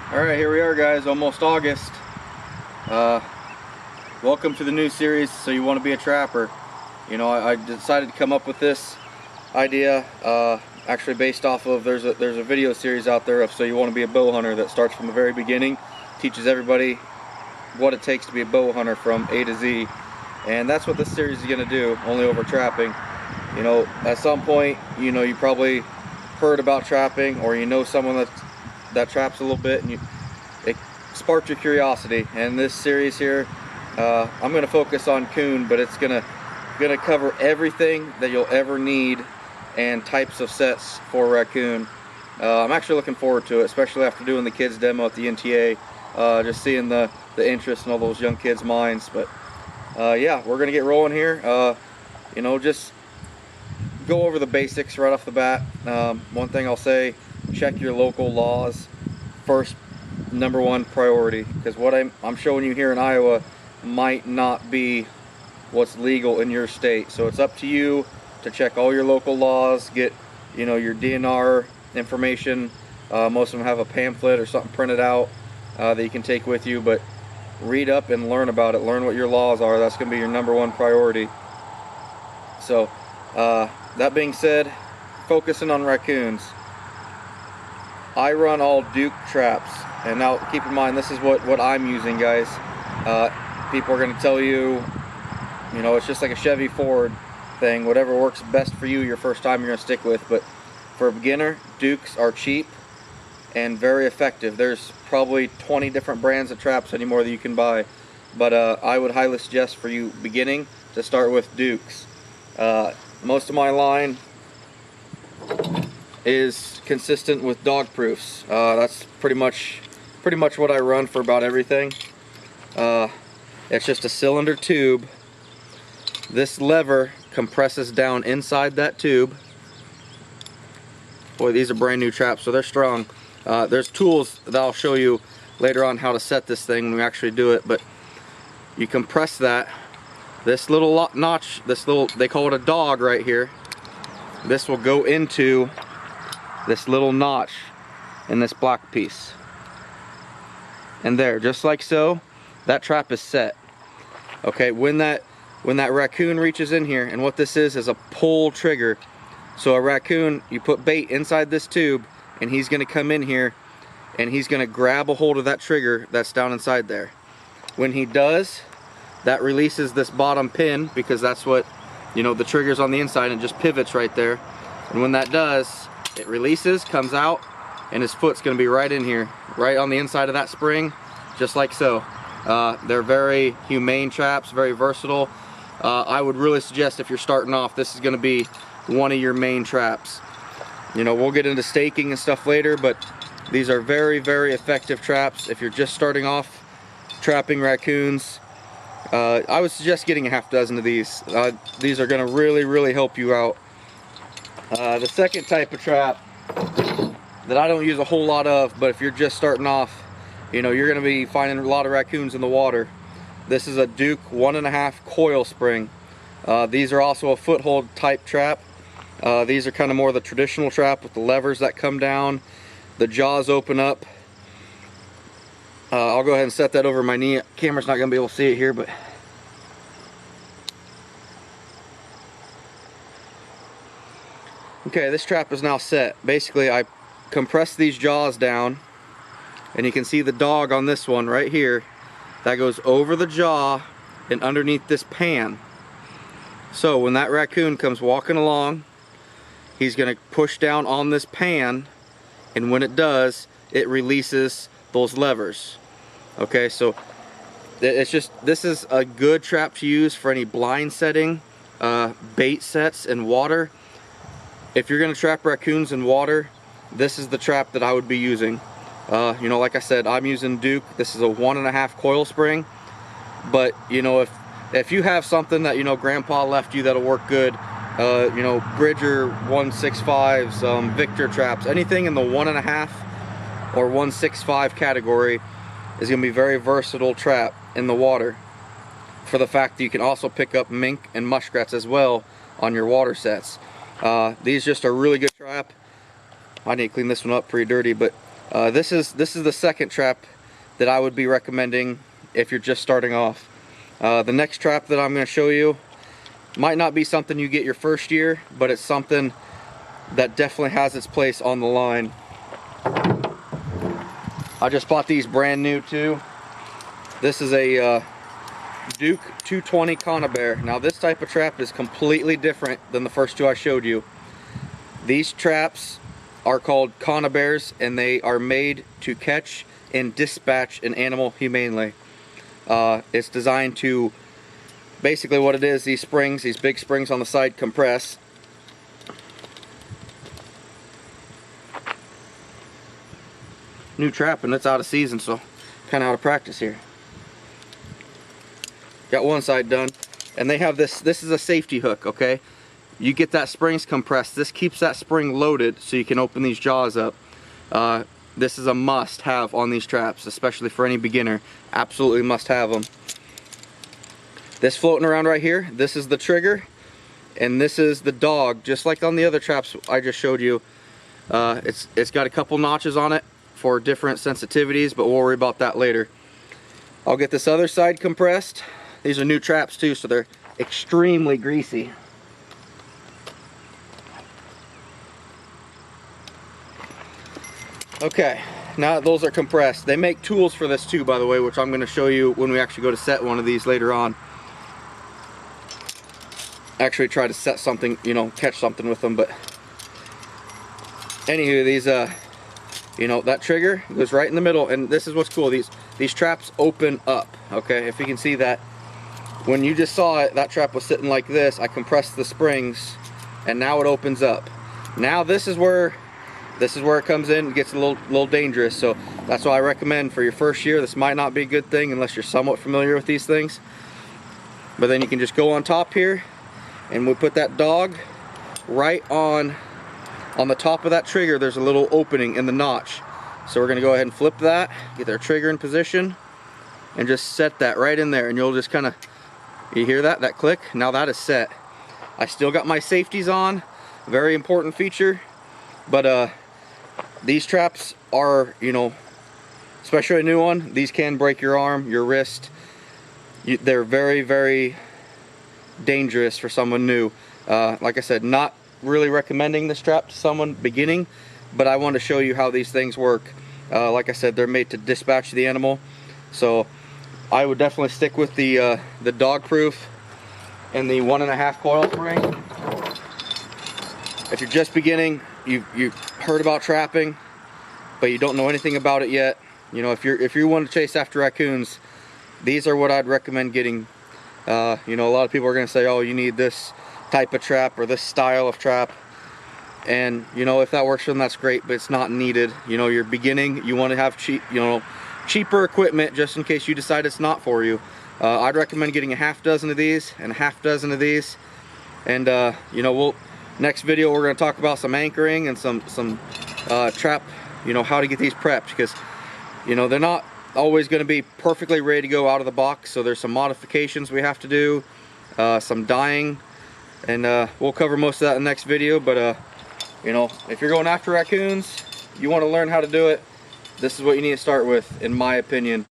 Alright, here we are guys, almost August. Welcome to the new series, So You Want to Be a Trapper. You know, I decided to come up with this idea actually based off of, there's a video series out there of So You Want to Be a Bow Hunter that starts from the very beginning, teaches everybody what it takes to be a bow hunter from A to Z. And that's what this series is going to do, only over trapping. You know, at some point, you know, you probably heard about trapping, or you know someone that traps a little bit, and it sparked your curiosity. And this series here, I'm going to focus on coon, but it's gonna cover everything that you'll ever need and types of sets for raccoon. I'm actually looking forward to it, especially after doing the kids demo at the NTA, just seeing the interest in all those young kids' minds. But yeah, we're gonna get rolling here. You know, just go over the basics right off the bat. One thing I'll say, check your local laws first, number one priority, because what I'm showing you here in Iowa might not be what's legal in your state. So it's up to you to check all your local laws, get, you know, your DNR information. Most of them have a pamphlet or something printed out that you can take with you, but read up and learn about it, learn what your laws are. That's going to be your number one priority. So that being said, focusing on raccoons, I run all Duke traps. And now keep in mind, this is what I'm using, guys. People are going to tell you, you know, it's just like a Chevy Ford thing. Whatever works best for you your first time, you're going to stick with. But for a beginner, Dukes are cheap and very effective. There's probably 20 different brands of traps anymore that you can buy. But I would highly suggest for you beginning to start with Dukes. Most of my line is consistent with dog proofs. That's pretty much what I run for about everything. It's just a cylinder tube. This lever compresses down inside that tube. Boy, these are brand new traps, so they're strong. There's tools that I'll show you later on how to set this thing when we actually do it, but you compress that. This little notch, they call it a dog right here. This will go into this little notch in this black piece. And there, just like so, that trap is set. Okay, when that raccoon reaches in here, and what this is a pull trigger. So a raccoon, you put bait inside this tube, and he's gonna come in here, and he's gonna grab a hold of that trigger that's down inside there. When he does, that releases this bottom pin, because that's what, you know, the trigger's on the inside, and it just pivots right there. And when that does, it releases, comes out, and his foot's gonna be right in here, right on the inside of that spring, just like so. They're very humane traps, very versatile. I would really suggest, if you're starting off, this is gonna be one of your main traps. You know, we'll get into staking and stuff later, but these are very, very effective traps. If you're just starting off trapping raccoons, I would suggest getting a half dozen of these. These are gonna really, really help you out. The second type of trap that I don't use a whole lot of, but if you're just starting off, you know, you're gonna be finding a lot of raccoons in the water. This is a Duke 1.5 coil spring. These are also a Foothold type trap. These are kind of more the traditional trap with the levers that come down, the jaws open up. I'll go ahead and set that over my knee. Camera's not gonna be able to see it here, but okay, this trap is now set. Basically, I compress these jaws down, and you can see the dog on this one right here. That goes over the jaw and underneath this pan. So when that raccoon comes walking along, he's gonna push down on this pan, and when it does, it releases those levers. Okay, so it's just, this is a good trap to use for any blind setting, bait sets in water. If you're gonna trap raccoons in water, this is the trap that I would be using. You know, like I said, I'm using Duke. This is a 1.5 coil spring, but you know, if you have something that, you know, grandpa left you that'll work good, you know, Bridger 165s, Victor traps, anything in the 1.5 or 165 category is gonna be very versatile trap in the water, for the fact that you can also pick up mink and muskrats as well on your water sets. These just are really good trap. I need to clean this one up, pretty dirty, but This is the second trap that I would be recommending if you're just starting off. The next trap that I'm going to show you might not be something you get your first year, but it's something that definitely has its place on the line. I just bought these brand new too. This is a Duke 220 Conibear. Now this type of trap is completely different than the first two I showed you. These traps are called Conibears, and they are made to catch and dispatch an animal humanely. It's designed to, basically what it is, these springs, these big springs on the side compress. New trap, and it's out of season, so kind of out of practice here. Got one side done, and they have this is a safety hook, okay? You get that springs compressed. This keeps that spring loaded so you can open these jaws up. This is a must have on these traps, especially for any beginner. Absolutely must have them. This floating around right here, this is the trigger, and this is the dog, just like on the other traps I just showed you. It's got a couple notches on it for different sensitivities, but we'll worry about that later. I'll get this other side compressed. These are new traps too, so they're extremely greasy. Okay, now that those are compressed, they make tools for this too, by the way, which I'm going to show you when we actually go to set one of these later on. Actually try to set something, you know, catch something with them, but anywho, these you know, that trigger goes right in the middle, and this is what's cool. These traps open up, okay? If you can see that, when you just saw it, that trap was sitting like this. I compressed the springs, and now it opens up. Now this is where it comes in and gets a little dangerous. So that's why I recommend for your first year, this might not be a good thing unless you're somewhat familiar with these things. But then you can just go on top here, and we put that dog right on the top of that trigger. There's a little opening in the notch. So we're gonna go ahead and flip that, get our trigger in position, and just set that right in there. And you'll just kind of, you hear that click? Now that is set. I still got my safeties on, very important feature, but these traps are, you know, especially a new one, these can break your arm, your wrist. They're very, very dangerous for someone new. Like I said, not really recommending this trap to someone beginning, but I want to show you how these things work. Like I said, they're made to dispatch the animal, so I would definitely stick with the dog proof and the 1.5 coil spring. If you're just beginning, you've heard about trapping, but you don't know anything about it yet, you know, if you want to chase after raccoons, these are what I'd recommend getting. You know, a lot of people are going to say, oh, you need this type of trap or this style of trap, and you know, if that works for them, that's great, but it's not needed. You know, you're beginning, you want to have cheaper equipment just in case you decide it's not for you. I'd recommend getting a half dozen of these and a half dozen of these, and you know, next video we're going to talk about some anchoring and some trap, you know, how to get these prepped, because you know, they're not always going to be perfectly ready to go out of the box, so there's some modifications we have to do, some dyeing, and we'll cover most of that in the next video. But you know, if you're going after raccoons, you want to learn how to do it, this is what you need to start with, in my opinion.